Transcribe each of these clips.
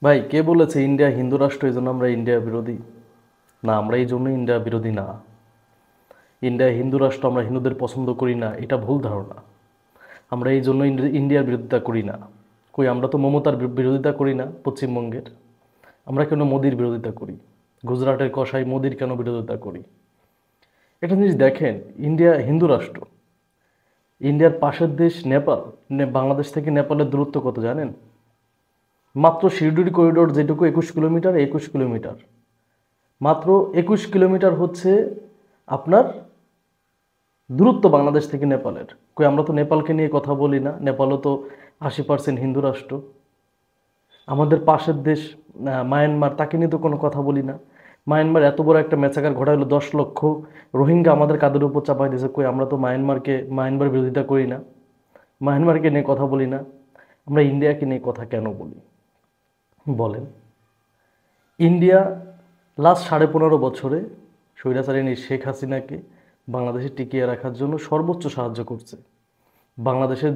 ভাই কে বলেছে ইন্ডিয়া হিন্দু রাষ্ট্র এই জন্য আমরা ইন্ডিয়া বিরোধী? না, আমরা এই জন্য ইন্ডিয়া বিরোধী না। ইন্ডিয়া হিন্দু রাষ্ট্র, আমরা হিন্দুদের পছন্দ করি না, এটা ভুল ধারণা। আমরা এই জন্য ইন্ডিয়ার বিরোধিতা করি না। কই, আমরা তো মমতার বিরোধিতা করি না পশ্চিমবঙ্গের। আমরা কেন মোদির বিরোধিতা করি? গুজরাটের কসাই মোদির কেন বিরোধিতা করি? একটা জিনিস দেখেন, ইন্ডিয়া হিন্দু রাষ্ট্র। ইন্ডিয়ার পাশের দেশ নেপাল। বাংলাদেশ থেকে নেপালের দূরত্ব কত জানেন? মাত্র শিরডুরি করিডোর যেটুকু 21 কিলোমিটার, 21 কিলোমিটার, মাত্র 21 কিলোমিটার হচ্ছে আপনার দূরত্ব বাংলাদেশ থেকে নেপালের। কই, আমরা তো নেপালকে নিয়ে কথা বলি না? নেপালও তো 80% হিন্দু রাষ্ট্র। আমাদের পাশের দেশ মায়ানমার, তাকে নিয়ে তো কোনো কথা বলি না। মায়ানমার এত বড় একটা ম্যাচাকার ঘটাইলো, 10 লক্ষ রোহিঙ্গা আমাদের কাদের উপর চাপাই দিয়েছে। কই, আমরা তো মায়ানমার বিরোধিতা করি না, মায়ানমারকে নিয়ে কথা বলি না। আমরা ইন্ডিয়াকে নিয়ে কথা কেন বলি বলেন? ইন্ডিয়া লাস্ট 15.5 বছরে স্বৈরাচারিণী শেখ হাসিনাকে বাংলাদেশে টিকিয়ে রাখার জন্য সর্বোচ্চ সাহায্য করছে। বাংলাদেশের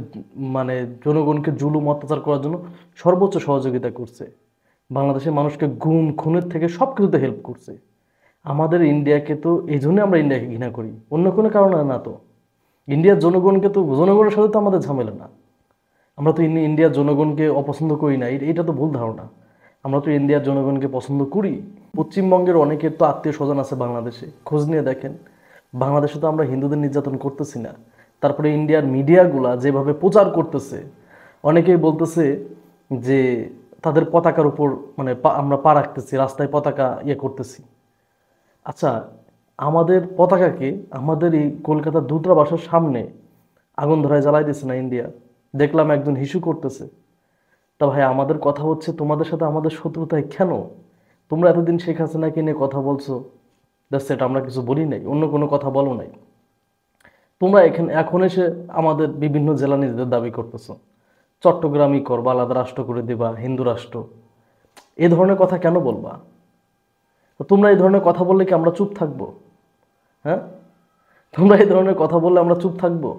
মানে জনগণকে জুলুম অত্যাচার করার জন্য সর্বোচ্চ সহযোগিতা করছে। বাংলাদেশের মানুষকে গুম খুনের থেকে সব কিছুতে হেল্প করছে। আমাদের ইন্ডিয়াকে তো এই জন্য আমরা ইন্ডিয়াকে ঘৃণা করি, অন্য কোনো কারণে না তো। ইন্ডিয়ার জনগণকে তো, জনগণের সাথে তো আমাদের ঝামেলা না। আমরা তো ইন্ডিয়ার জনগণকে অপছন্দ করি না, এটা তো ভুল ধারণা। আমরা তো ইন্ডিয়ার জনগণকে পছন্দ করি। পশ্চিমবঙ্গের অনেকের তো আত্মীয় স্বজন আছে বাংলাদেশে, খোঁজ নিয়ে দেখেন। বাংলাদেশে তো আমরা হিন্দুদের নির্যাতন করতেছি না। তারপরে ইন্ডিয়ার মিডিয়াগুলা যেভাবে প্রচার করতেছে, অনেকেই বলতেছে যে তাদের পতাকার উপর মানে আমরা পা রাখতেছি, রাস্তায় পতাকা করতেছি। আচ্ছা, আমাদের পতাকাকে আমাদের এই কলকাতার দূতাবাসের সামনে আগুন ধরায় জ্বালাই দিচ্ছে না ইন্ডিয়া? দেখলাম একজন হিসু করতেছে। তা ভাই, আমাদের কথা হচ্ছে তোমাদের সাথে আমাদের শত্রুতায় কেন? তোমরা এতদিন শেখ হাসিনাকে নিয়ে কথা বলছো, দ্যাটস ইট, আমরা কিছু বলি নাই, অন্য কোনো কথা বলো নাই। তোমরা এখন এসে আমাদের বিভিন্ন জেলা নিজেদের দাবি করতেছো। চট্টগ্রামই করবা, আলাদা রাষ্ট্র করে দিবা, হিন্দু রাষ্ট্র। এ ধরনের কথা কেন বলবা? তো তোমরা এই ধরনের কথা বললে কি আমরা চুপ থাকবো? হ্যাঁ, তোমরা এই ধরনের কথা বললে আমরা চুপ থাকবো?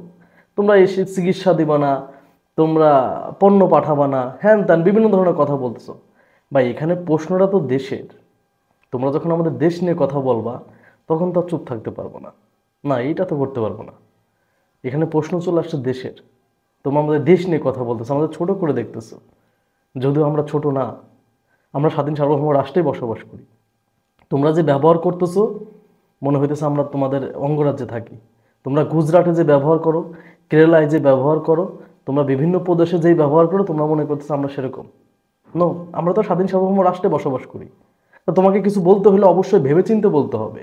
তোমরা এসে চিকিৎসা দিবা না, তোমরা পণ্য পাঠাবা না, হ্যান ত্যান বিভিন্ন ধরনের কথা বলতেছো। ভাই, এখানে প্রশ্নটা তো দেশের। তোমরা যখন আমাদের দেশ নিয়ে কথা বলবা, তখন তো আর চুপ থাকতে পারবো না। না, এইটা তো করতে পারবো না। এখানে প্রশ্ন চলে আসছে দেশের। তোমরা আমাদের দেশ নিয়ে কথা বলতেছো, আমাদের ছোট করে দেখতেছো। যদিও আমরা ছোট না, আমরা স্বাধীন সার্বভৌম রাষ্ট্রে বসবাস করি। তোমরা যে ব্যবহার করতেছো, মনে হইতেছে আমরা তোমাদের অঙ্গরাজ্যে থাকি। তোমরা গুজরাটে যে ব্যবহার করো, কেরালায় যে ব্যবহার করো, তোমরা বিভিন্ন প্রদেশে যেই ব্যবহার করো, তোমরা মনে করতেছো আমরা সেরকম। নো, আমরা তো স্বাধীন সার্বভৌম রাষ্ট্রে বসবাস করি। তা তোমাকে কিছু বলতে হলে অবশ্যই ভেবেচিন্তে বলতে হবে।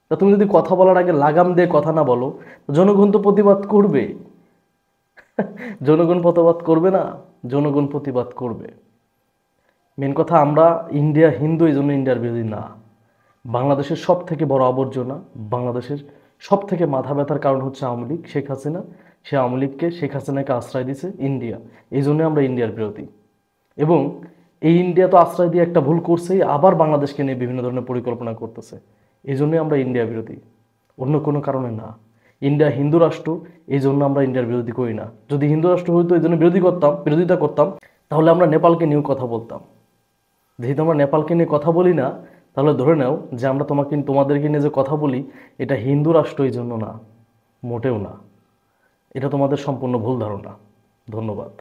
তা তুমি যদি কথা বলার আগে লাগাম দিয়ে কথা না বলো, জনগণ তো প্রতিবাদ করবে। জনগণ প্রতিবাদ করবে না? জনগণ প্রতিবাদ করবে। মেন কথা, আমরা ইন্ডিয়া হিন্দু, এই জন্য ইন্ডিয়ার বিরোধী না। বাংলাদেশের সব থেকে বড় আবর্জনা, বাংলাদেশের সব থেকে মাথা ব্যথার কারণ হচ্ছে আওয়ামী লীগ, শেখ হাসিনা। সে আওয়ামী লীগকে, শেখ হাসিনাকে আশ্রয় দিয়েছে ইন্ডিয়া। এই জন্য আমরা ইন্ডিয়ার বিরোধী। এবং এই ইন্ডিয়া তো আশ্রয় দিয়ে একটা ভুল করছেই, আবার বাংলাদেশকে নিয়ে বিভিন্ন ধরনের পরিকল্পনা করতেছে। এই জন্যই আমরা ইন্ডিয়া বিরোধী, অন্য কোনো কারণে না। ইন্ডিয়া হিন্দু রাষ্ট্র, এই জন্য আমরা ইন্ডিয়ার বিরোধী করি না। যদি হিন্দু রাষ্ট্র হইতো, এই জন্য বিরোধিতা করতাম, তাহলে আমরা নেপালকে নিয়েও কথা বলতাম। যেহেতু আমরা নেপালকে নিয়ে কথা বলি না, তাহলে ধরে নাও যে আমরা তোমাদেরকে নিয়ে যে কথা বলি, এটা হিন্দু রাষ্ট্র এই জন্য না, মোটেও না। এটা তোমাদের সম্পূর্ণ ভুল ধারণা। ধন্যবাদ।